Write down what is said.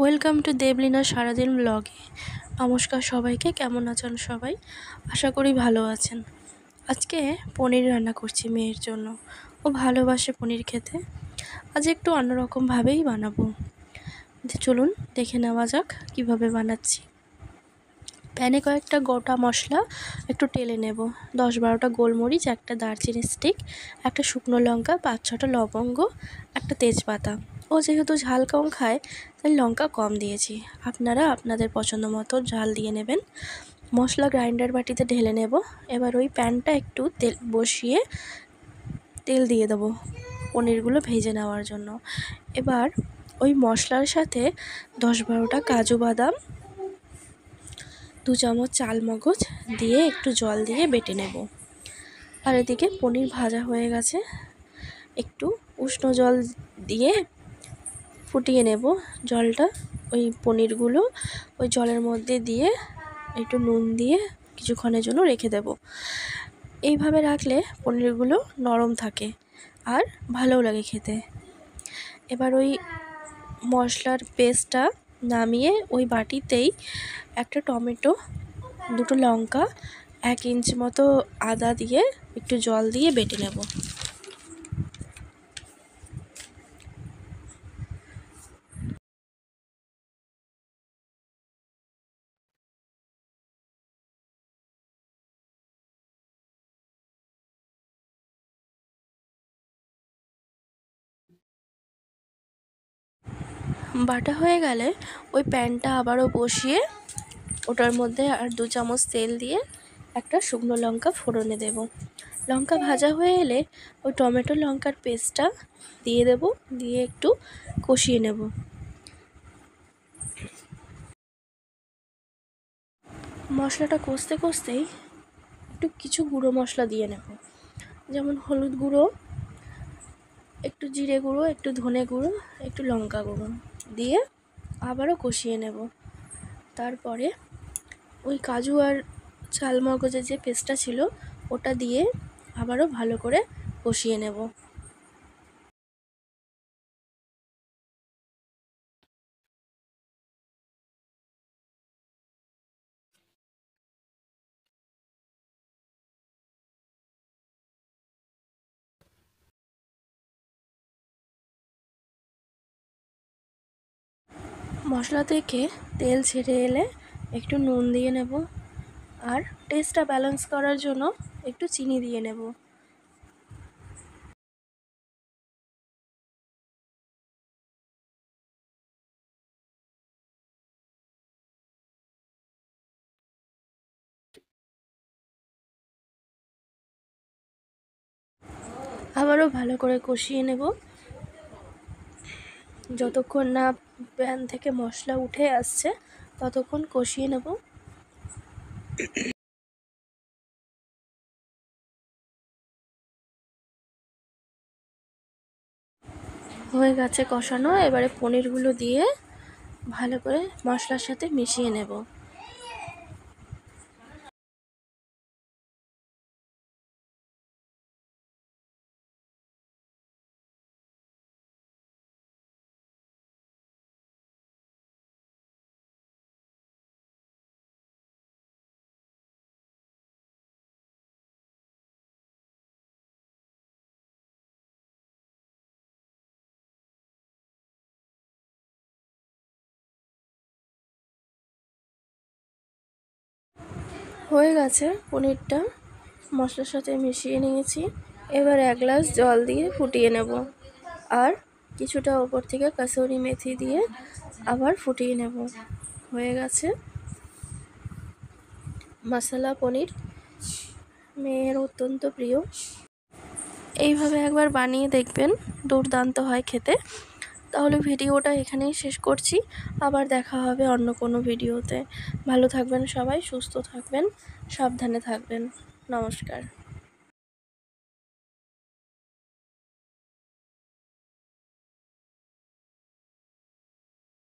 Welcome to Deblina সারাদিন ব্লগে। নমস্কার সবাইকে, কেমন আছেন সবাই? আশা করি ভালো আছেন। আজকে পনির রান্না করছি মেয়ের জন্য। ও ভালোবাসে পনির খেতে। আজ একটু অন্যরকমভাবেই বানাবো। চলুন দেখে নেওয়া যাক কিভাবে বানাচ্ছি। প্যানে কয়েকটা গোটা মশলা একটু টেলে নেব। 10-12টা গোলমরিচ, একটা দারচিনি স্টিক, একটা শুকনো লঙ্কা, 5-6টা লবঙ্গ, একটা তেজপাতা। ও যেহেতু ঝাল কম খায় তাই লঙ্কা কম দিয়েছি। আপনারা আপনাদের পছন্দ মতো ঝাল দিয়ে নেবেন। মশলা গ্রাইন্ডার বাটিতে ঢেলে নেব। এবার ওই প্যানটা একটু তেল বসিয়ে তেল দিয়ে দেবো পনিরগুলো ভেজে নেওয়ার জন্য। এবার ওই মশলার সাথে 10-12টা কাজু বাদাম, 2 চামচ চালমগজ দিয়ে একটু জল দিয়ে বেটে নেব। আর এদিকে পনির ভাজা হয়ে গেছে। একটু উষ্ণ জল দিয়ে ফুটিয়ে নেব জলটা। ওই পনিরগুলো ওই জলের মধ্যে দিয়ে একটু নুন দিয়ে কিছুক্ষণের জন্য রেখে দেব। এইভাবে রাখলে পনিরগুলো নরম থাকে আর ভালোও লাগে খেতে। এবার ওই মশলার পেস্টটা নামিয়ে ওই বাটিতেই একটা টমেটো, 2টো লঙ্কা, 1 ইঞ্চ মতো আদা দিয়ে একটু জল দিয়ে বেটে নেব। বাটা হয়ে গেলে ওই প্যানটা আবারও বসিয়ে ওটার মধ্যে আর 2 চামচ তেল দিয়ে একটা শুকনো লঙ্কা ফোড়নে দেব। লঙ্কা ভাজা হয়ে এলে ওই টমেটো লঙ্কার পেস্টটা দিয়ে দেব, দিয়ে একটু কষিয়ে নেব। মশলাটা কষতে কষতেই একটু কিছু গুঁড়ো মশলা দিয়ে নেব, যেমন হলুদ গুঁড়ো, একটু জিরে গুঁড়ো, একটু ধনে গুঁড়ো, একটু লঙ্কা গুঁড়ো দিয়ে আবারও কষিয়ে নেব। তারপরে ওই কাজু আর চালমগজের যে পেস্টটা ছিল ওটা দিয়ে আবারও ভালো করে কষিয়ে নেব। মশলা থেকে তেল ছেড়ে এলে একটু নুন দিয়ে নেব আর টেস্টটা ব্যালেন্স করার জন্য একটু চিনি দিয়ে নেব। আবারও ভালো করে কষিয়ে নেব যতক্ষণ না প্যান থেকে মশলা উঠে আসছে, ততক্ষণ কষিয়ে নেব। হয়ে গেছে কষানো। এবারে পনিরগুলো দিয়ে ভালো করে মশলার সাথে মিশিয়ে নেব। হয়ে গেছে পনিরটা মশলার সাথে মিশিয়ে নিয়েছি। এবার 1 গ্লাস জল দিয়ে ফুটিয়ে নেব আর কিছুটা ওপর থেকে কাসুরি মেথি দিয়ে আবার ফুটিয়ে নেব। হয়ে গেছে মশলা পনির, মেয়ের অত্যন্ত প্রিয়। এইভাবে একবার বানিয়ে দেখবেন, দুর্দান্ত হয় খেতে। তাহলে ভিডিওটা এখানেই শেষ করছি। আবার দেখা হবে অন্য কোনো ভিডিওতে। ভালো থাকবেন সবাই, সুস্থ থাকবেন, সাবধানে থাকবেন। নমস্কার।